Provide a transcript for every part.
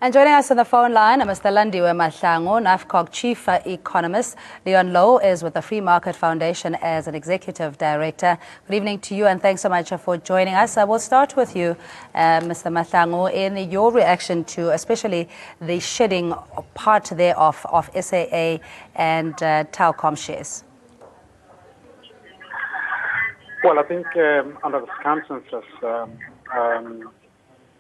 And joining us on the phone line, Mr. Landiwe Mahlangu, NAFCOG Chief Economist. Leon Lowe is with the Free Market Foundation as an Executive Director. Good evening to you and thanks so much for joining us. We'll start with you, Mr. Mahlangu, in your reaction to especially the shedding part thereof of SAA and Telkom shares. Well, I think under the circumstances,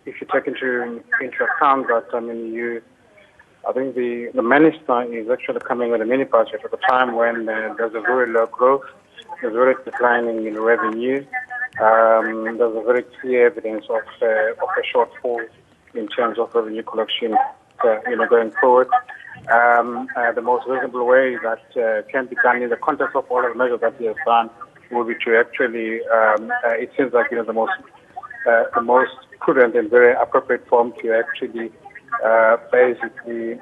if you take into account that, I think the minister is actually coming with a mini budget at a time when there's a very low growth, there's very declining in revenue, there's a very clear evidence of a shortfall in terms of revenue collection, going forward. The most reasonable way that can be done in the context of all of the measures that he has done will be to actually, it seems like the most prudent and very appropriate form to actually basically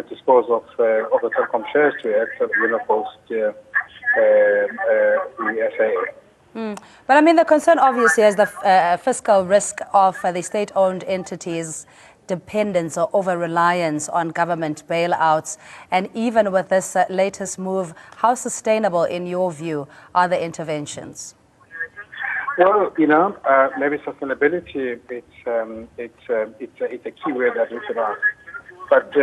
dispose of the Telkom shares to actually post the SAA. But the concern obviously is the fiscal risk of the state-owned entities' dependence or over-reliance on government bailouts. And even with this latest move, how sustainable, in your view, are the interventions? Well, maybe sustainability, it's a key word that we should ask. But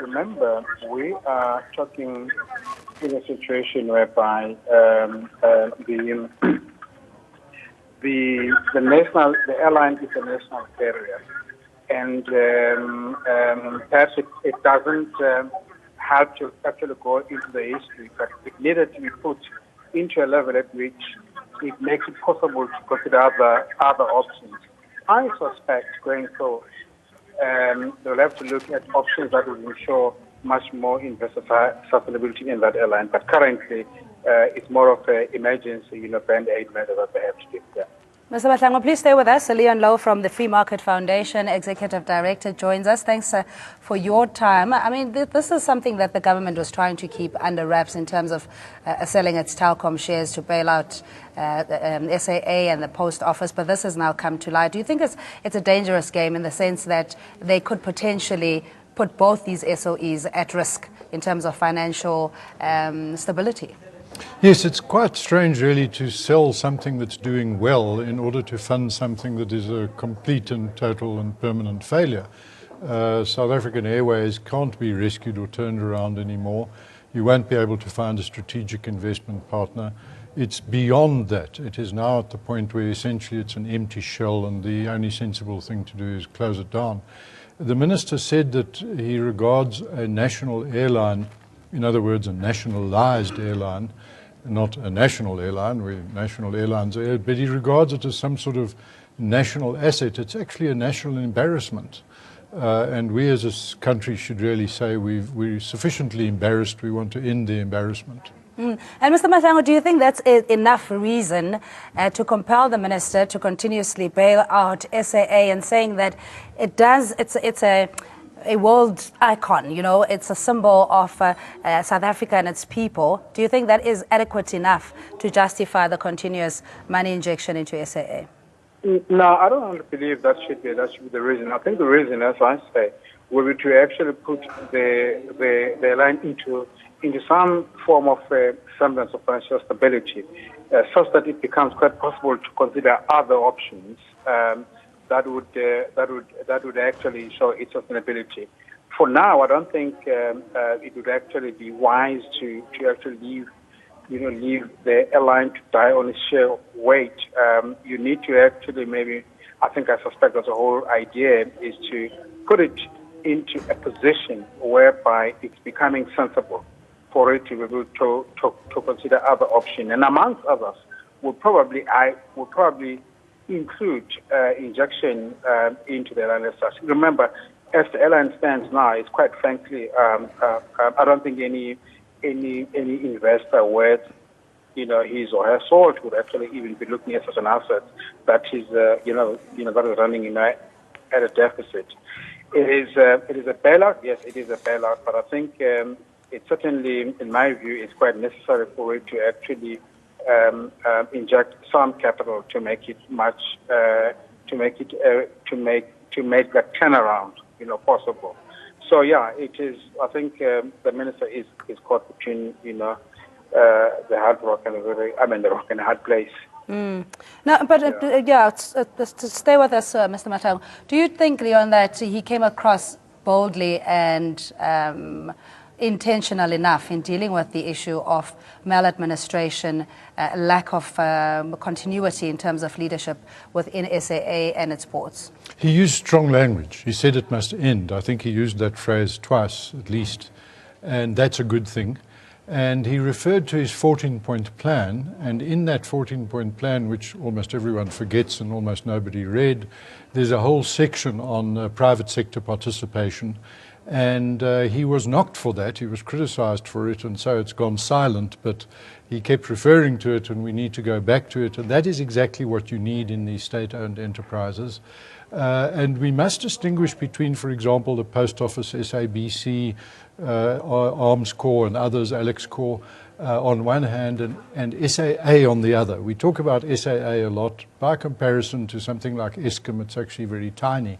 remember, we are talking in a situation whereby the airline is a national carrier, and perhaps it doesn't have to actually go into the history, but it needed to be put into a level at which it makes it possible to consider other options. I suspect going forward, they'll have to look at options that will ensure much more investor sustainability in that airline. But currently, it's more of an emergency, band-aid measure that they have to do. Yeah. Mr. Mahlangu, please stay with us. Leon Lowe from the Free Market Foundation, Executive Director, joins us. Thanks for your time. This is something that the government was trying to keep under wraps in terms of selling its Telkom shares to bail out SAA and the post office, but this has now come to light. Do you think it's a dangerous game in the sense that they could potentially put both these SOEs at risk in terms of financial stability? Yes, it's quite strange really to sell something that's doing well in order to fund something that is a complete and total and permanent failure. South African Airways can't be rescued or turned around anymore. You won't be able to find a strategic investment partner. It's beyond that. It is now at the point where essentially it's an empty shell and the only sensible thing to do is close it down. The minister said that he regards a national airline, in other words, a nationalized airline, not a national airline, where national airlines are, but he regards it as some sort of national asset. It's actually a national embarrassment. And we as a country should really say we're sufficiently embarrassed, we want to end the embarrassment. And Mr. Mahlangu, do you think that's enough reason to compel the minister to continuously bail out SAA and saying that it's a world icon, it's a symbol of South Africa and its people? Do you think that is adequate enough to justify the continuous money injection into SAA? No, I don't believe that should be the reason. I think the reason, as I say, will be to actually put the line into some form of semblance of financial stability, such that it becomes quite possible to consider other options that would actually show its sustainability. For now, I don't think it would actually be wise to actually leave the airline to die on its share weight. You need to actually I suspect that the whole idea is to put it into a position whereby it's becoming sensible for it to be able to consider other options. And amongst others, would probably include injection into the airline as such. Remember, as the airline stands now, it's quite frankly, I don't think any investor worth his or her salt would actually even be looking at such an asset that is that is running at a deficit. It is a bailout. Yes, it is a bailout, but I think it certainly, in my view, is quite necessary for it to actually inject some capital to make it that turnaround possible. So yeah, it is. I think the minister is caught between the hard rock and the rock and a hard place. No, but to stay with us, Mr. Matang, do you think, Leon, that he came across boldly and intentional enough in dealing with the issue of maladministration, lack of continuity in terms of leadership within SAA and its boards? He used strong language. He said it must end. I think he used that phrase twice at least, and that's a good thing. And he referred to his 14-point plan, and in that 14-point plan, which almost everyone forgets and almost nobody read, there's a whole section on private sector participation. And he was knocked for that. He was criticized for it, and so it's gone silent. But he kept referring to it, and we need to go back to it. And that is exactly what you need in these state-owned enterprises. And we must distinguish between, for example, the Post Office, SABC, Arms Corps and others, Alex Corps, on one hand, and SAA on the other. We talk about SAA a lot. By comparison to something like Eskom, it's actually very tiny.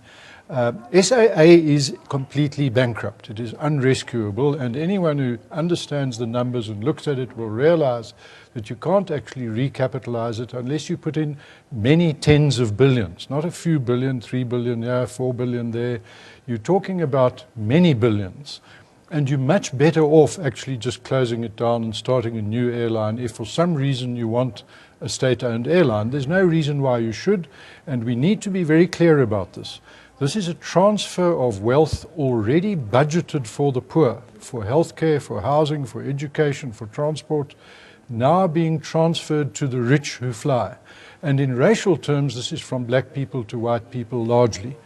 SAA is completely bankrupt. It is unrescuable, and anyone who understands the numbers and looks at it will realize that you can't actually recapitalize it unless you put in many tens of billions, not a few billion, 3 billion here, 4 billion there. You're talking about many billions. And you're much better off actually just closing it down and starting a new airline. If for some reason you want a state-owned airline, there's no reason why you should, and we need to be very clear about this. This is a transfer of wealth already budgeted for the poor, for healthcare, for housing, for education, for transport, now being transferred to the rich who fly. And in racial terms, this is from black people to white people largely.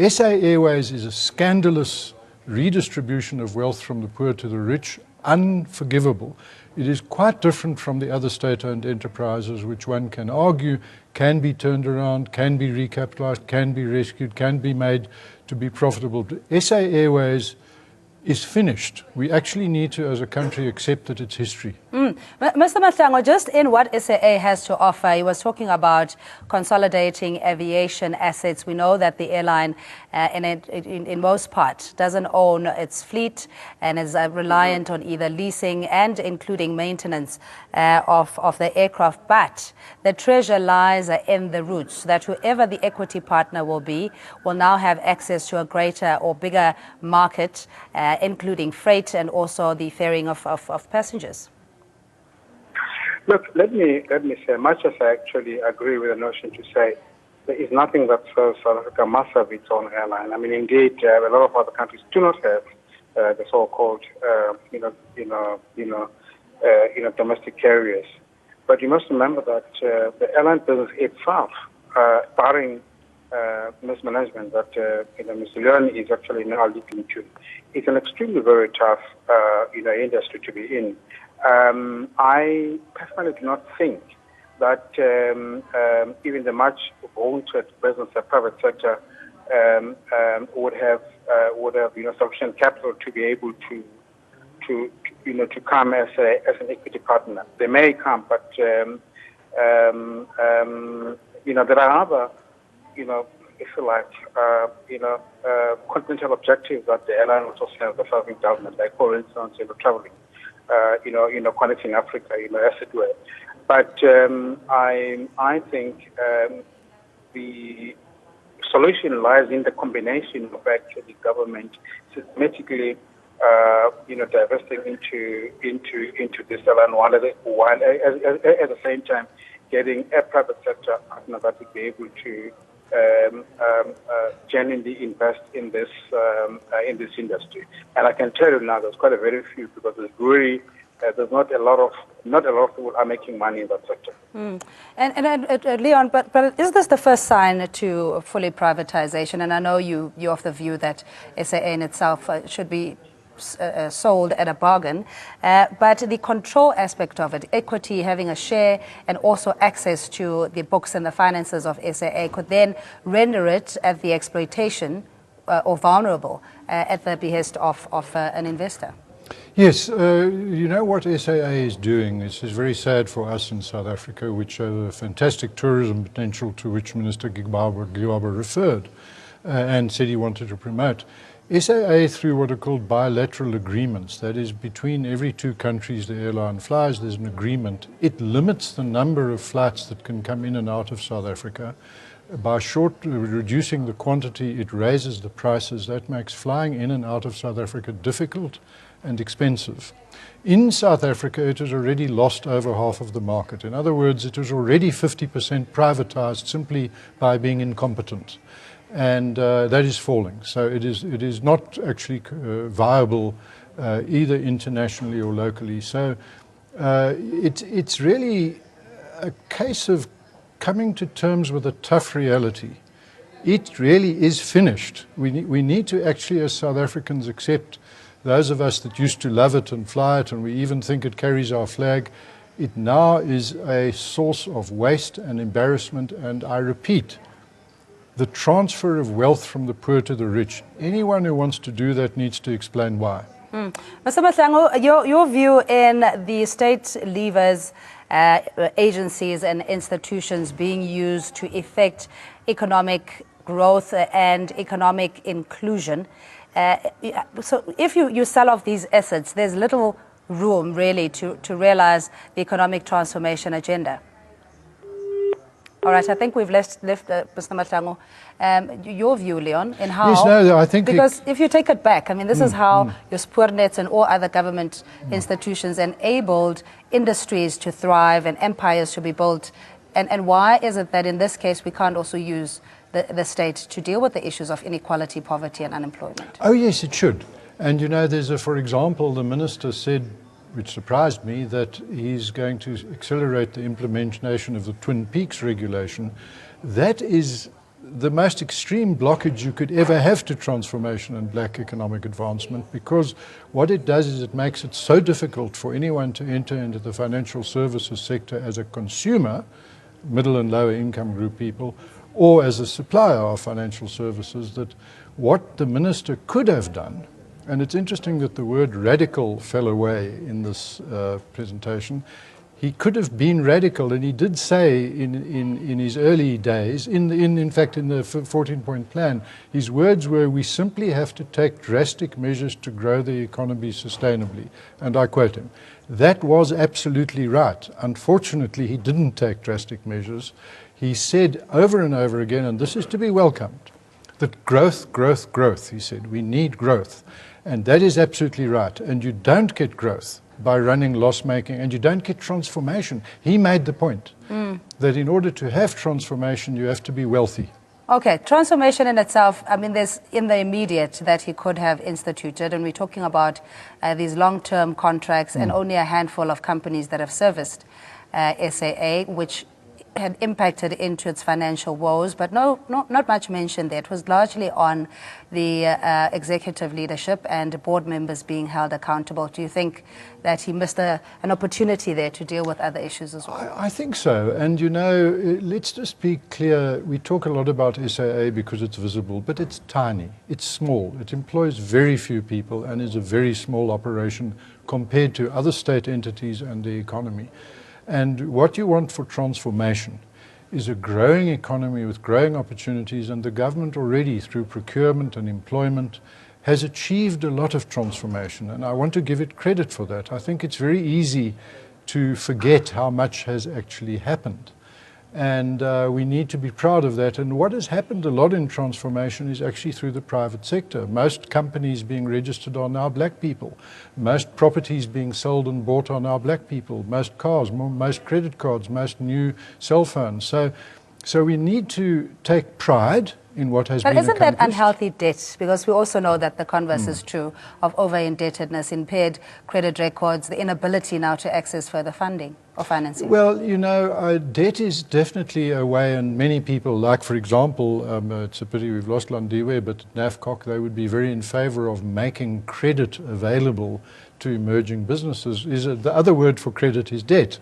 SA Airways is a scandalous redistribution of wealth from the poor to the rich, unforgivable. It is quite different from the other state-owned enterprises, which one can argue can be turned around, can be recapitalized, can be rescued, can be made to be profitable. SA Airways is finished. We actually need to, as a country, accept that it's history. Mr. Matango, just in what SAA has to offer, he was talking about consolidating aviation assets. We know that the airline, in most part, doesn't own its fleet and is reliant on either leasing and including maintenance of the aircraft. But the treasure lies in the routes, that whoever the equity partner will be will now have access to a greater or bigger market, including freight and also the ferrying of passengers. Look, let me say, much as I actually agree with the notion to say there is nothing that says South Africa must have its own airline. I mean, indeed, a lot of other countries do not have the so-called, domestic carriers. But you must remember that the airline business itself, barring mismanagement that Mr. Leon is actually now leading to, it's an extremely very tough industry to be in. I personally do not think that even the much vaunted business and private sector would have sufficient capital to be able to come as an equity partner. They may come, but there are other if you like continental objectives that the airline also serves the South African government, like for instance traveling. Connecting Africa, as it were. But I think the solution lies in the combination of actually government systematically, divesting into this airline while at the same time getting a private sector partner that will be able to genuinely invest in this industry. And I can tell you now, there's quite a very few, because there's really there's not a lot of people are making money in that sector. And Leon, but is this the first sign to fully privatization? And I know you're of the view that SAA in itself should be sold at a bargain, but the control aspect of it, equity, having a share, and also access to the books and the finances of SAA could then render it at the exploitation or vulnerable at the behest of an investor. Yes, what SAA is doing is very sad for us in South Africa, which have a fantastic tourism potential to which Minister Gigaba referred. and said he wanted to promote. SAA, through what are called bilateral agreements, that is between every two countries the airline flies, there's an agreement. It limits the number of flights that can come in and out of South Africa. By reducing the quantity, it raises the prices. That makes flying in and out of South Africa difficult and expensive. In South Africa, it has already lost over half of the market. In other words, it was already 50% privatized simply by being incompetent. And that is falling. So it is not actually viable either internationally or locally. So it's really a case of coming to terms with a tough reality. It really is finished. We need to actually, as South Africans, accept, those of us that used to love it and fly it, and we even think it carries our flag, it now is a source of waste and embarrassment, and I repeat, the transfer of wealth from the poor to the rich. Anyone who wants to do that needs to explain why. Mr. Mahlangu, your view in the state levers, agencies and institutions being used to effect economic growth and economic inclusion. So if you sell off these assets, there's little room really to realize the economic transformation agenda. All right, I think we've left Mr. Mahlangu. Your view, Leon, in how... Yes, no, I think... Because if you take it back, I mean, this is how your Spoornets and all other government institutions enabled industries to thrive and empires to be built. And why is it that in this case we can't also use the state to deal with the issues of inequality, poverty and unemployment? Oh, yes, it should. And, you know, for example, the minister said, which surprised me, that he's going to accelerate the implementation of the Twin Peaks regulation. That is the most extreme blockage you could ever have to transformation and black economic advancement, because what it does is it makes it so difficult for anyone to enter into the financial services sector as a consumer, middle and lower income group people, or as a supplier of financial services, that what the minister could have done. And it's interesting that the word radical fell away in this presentation. He could have been radical, and he did say in his early days, in fact in the 14-point plan, his words were, we simply have to take drastic measures to grow the economy sustainably. And I quote him. That was absolutely right. Unfortunately, he didn't take drastic measures. He said over and over again, and this is to be welcomed, that growth, growth, growth, he said. We need growth. And that is absolutely right. And you don't get growth by running loss-making, and you don't get transformation. He made the point that in order to have transformation, you have to be wealthy. Okay, transformation in itself, I mean, there's in the immediate that he could have instituted, and we're talking about these long-term contracts and only a handful of companies that have serviced SAA, which had impacted into its financial woes, but not much mentioned there. It was largely on the executive leadership and board members being held accountable. Do you think that he missed an opportunity there to deal with other issues as well? I think so. And, you know, let's just be clear. We talk a lot about SAA because it's visible, but it's tiny. It's small. It employs very few people and is a very small operation compared to other state entities and the economy. And what you want for transformation is a growing economy with growing opportunities, and the government already, through procurement and employment, has achieved a lot of transformation, and I want to give it credit for that. I think it's very easy to forget how much has actually happened. And we need to be proud of that. And what has happened a lot in transformation is actually through the private sector. Most companies being registered are now black people. Most properties being sold and bought are now black people. Most cars, most credit cards, most new cell phones. So we need to take pride in what has been accomplished. But isn't that unhealthy debt? Because we also know that the converse is true of over-indebtedness, impaired credit records, the inability now to access further funding or financing. Well, you know, debt is definitely a way, and many people, like, for example, it's a pity we've lost Landiwe, but NAFCOC, they would be very in favor of making credit available to emerging businesses. The other word for credit is debt.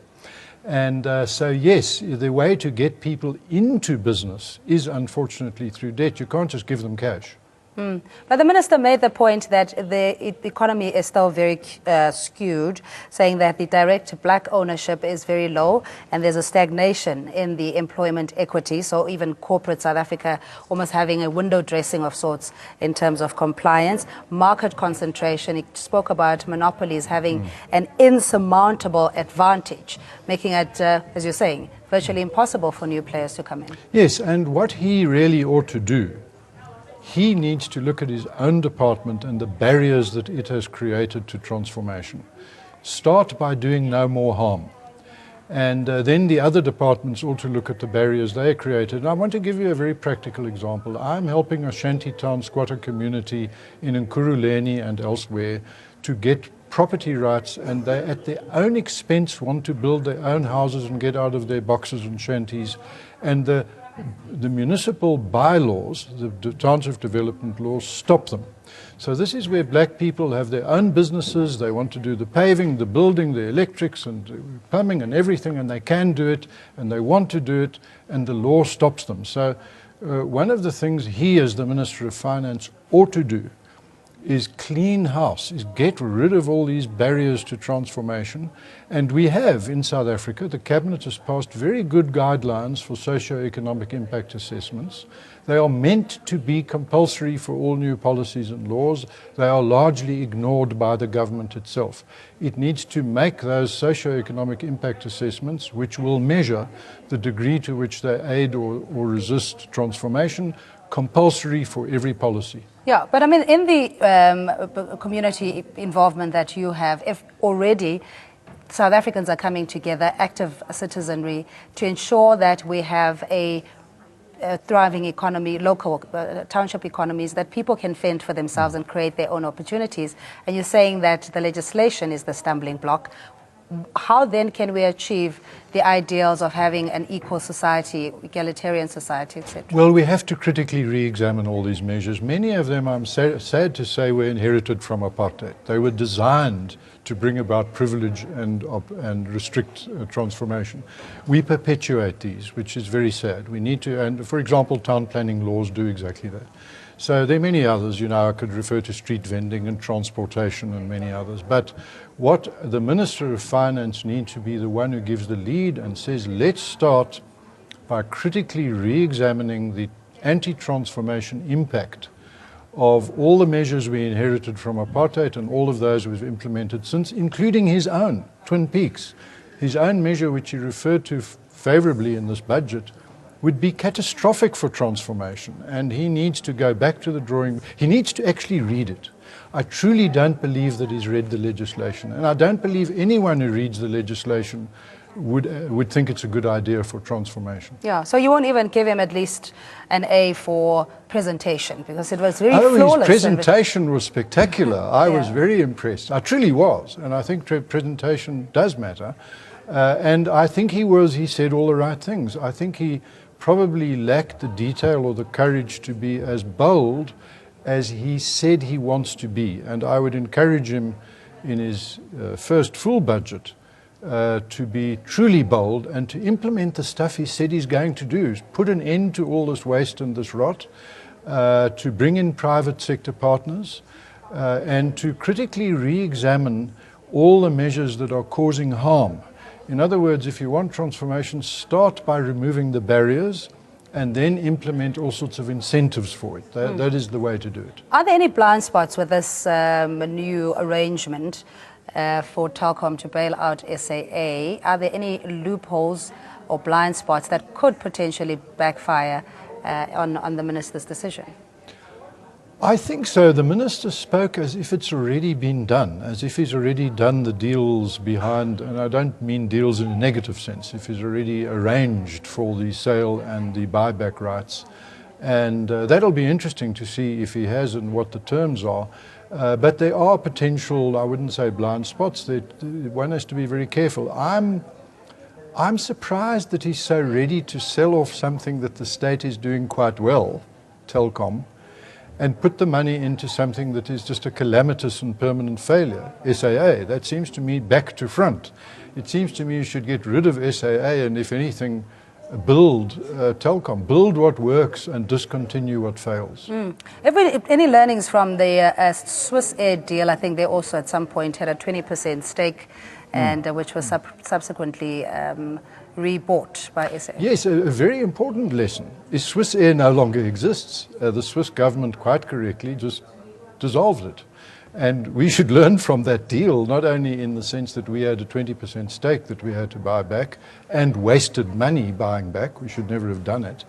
And so, yes, the way to get people into business is unfortunately through debt. You can't just give them cash. But the minister made the point that the economy is still very skewed, saying that the direct black ownership is very low and there's a stagnation in the employment equity. So even corporate South Africa almost having a window dressing of sorts in terms of compliance. Market concentration, he spoke about monopolies having an insurmountable advantage, making it, as you're saying, virtually impossible for new players to come in. Yes, and what he really ought to do, he needs to look at his own department and the barriers that it has created to transformation. Start by doing no more harm. And then the other departments ought to look at the barriers they created. And I want to give you a very practical example. I'm helping a shantytown squatter community in Nkuruleni and elsewhere to get property rights, and they at their own expense want to build their own houses and get out of their boxes and shanties. And the municipal bylaws, the township development laws, stop them. So this is where black people have their own businesses. They want to do the paving, the building, the electrics and the plumbing and everything, and they can do it and they want to do it, and the law stops them. So one of the things he, as the Minister of Finance, ought to do is clean house, is get rid of all these barriers to transformation. And we have in South Africa, the Cabinet has passed very good guidelines for socio-economic impact assessments. They are meant to be compulsory for all new policies and laws. They are largely ignored by the government itself. It needs to make those socio-economic impact assessments, which will measure the degree to which they aid or resist transformation, compulsory for every policy. Yeah, but I mean, in the community involvement that you have, if already South Africans are coming together, active citizenry, to ensure that we have a thriving economy, local township economies, that people can fend for themselves and create their own opportunities, and you're saying that the legislation is the stumbling block, how then can we achieve the ideals of having an equal society, egalitarian society, etc.? Well, we have to critically re-examine all these measures. Many of them, I'm sad to say, were inherited from apartheid. They were designed to bring about privilege and restrict transformation. We perpetuate these, which is very sad. We need to, and for example, town planning laws do exactly that. So there are many others, you know, I could refer to street vending and transportation and many others. But what the Minister of Finance needs to be the one who gives the lead and says, let's start by critically re-examining the anti-transformation impact of all the measures we inherited from apartheid and all of those we've implemented since, including his own, Twin Peaks. His own measure, which he referred to favorably in this budget, would be catastrophic for transformation, and he needs to go back to the drawing. He needs to actually read it. I truly don't believe that he's read the legislation, and I don't believe anyone who reads the legislation would think it's a good idea for transformation. Yeah, so you won't even give him at least an A for presentation, because it was really flawless. His presentation was spectacular. I was very impressed. I truly was, and I think presentation does matter. And I think he said all the right things. I think he probably lacked the detail or the courage to be as bold as he said he wants to be. And I would encourage him in his first full budget to be truly bold and to implement the stuff he said he's going to do, put an end to all this waste and this rot, to bring in private sector partners, and to critically re-examine all the measures that are causing harm. In other words, if you want transformation, start by removing the barriers and then implement all sorts of incentives for it. That is the way to do it. Are there any blind spots with this new arrangement for Telkom to bail out SAA? Are there any loopholes or blind spots that could potentially backfire on the minister's decision? I think so. The minister spoke as if it's already been done, as if he's already done the deals behind, and I don't mean deals in a negative sense, if he's already arranged for the sale and the buyback rights. And that'll be interesting to see if he has and what the terms are. But there are potential, I wouldn't say blind spots, that one has to be very careful. I'm surprised that he's so ready to sell off something that the state is doing quite well, Telkom, and put the money into something that is just a calamitous and permanent failure, SAA. That seems to me back to front. It seems to me you should get rid of SAA and, if anything, build telecom, build what works and discontinue what fails. Any learnings from the Swiss Air deal? I think they also at some point had a 20% stake, and which was subsequently rebought by SAA. Yes, a very important lesson is Swiss Air no longer exists. The Swiss government quite correctly just dissolved it. And we should learn from that deal, not only in the sense that we had a 20% stake that we had to buy back and wasted money buying back, we should never have done it,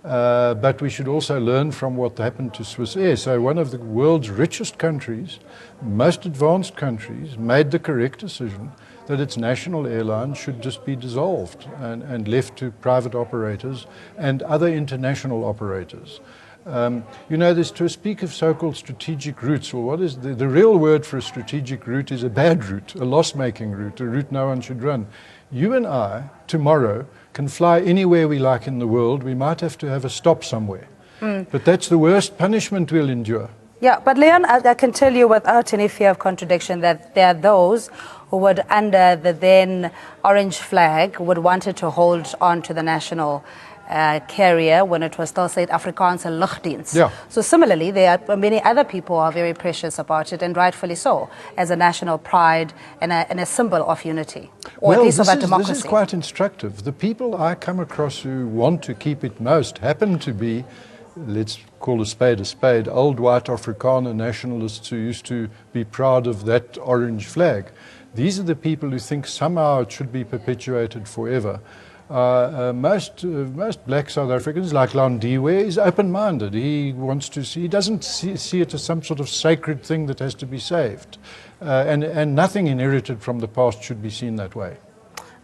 but we should also learn from what happened to Swiss Air. So one of the world's richest countries, most advanced countries, made the correct decision that its national airline should just be dissolved and left to private operators and other international operators. You know, there's to speak of so-called strategic routes. Well, what is the real word for a strategic route is a bad route, a loss-making route, a route no one should run. You and I, tomorrow, can fly anywhere we like in the world. We might have to have a stop somewhere. But that's the worst punishment we'll endure. Yeah, but Leon, I can tell you without any fear of contradiction that there are those who would, under the then orange flag, would wanted to hold on to the national carrier when it was still Suid-Afrikaanse Lugdiens. Yeah. So similarly, there are many other people who are very precious about it, and rightfully so, as a national pride and a symbol of unity, or at least of our democracy. This is quite instructive. The people I come across who want to keep it most happen to be, let's call a spade, old white Afrikaner nationalists who used to be proud of that orange flag. These are the people who think somehow it should be perpetuated forever. Most black South Africans, like Landiwe, is open-minded. He wants to see, he doesn't see it as some sort of sacred thing that has to be saved. And nothing inherited from the past should be seen that way.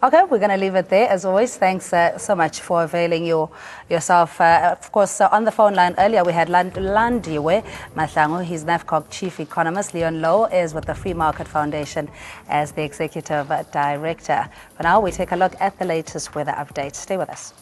Okay, we're going to leave it there. As always, thanks so much for availing yourself. Of course, on the phone line earlier, we had Landiwe Mahlangu. He's NAFCOG Chief Economist. Leon Lowe is with the Free Market Foundation as the Executive Director. For now, we take a look at the latest weather updates. Stay with us.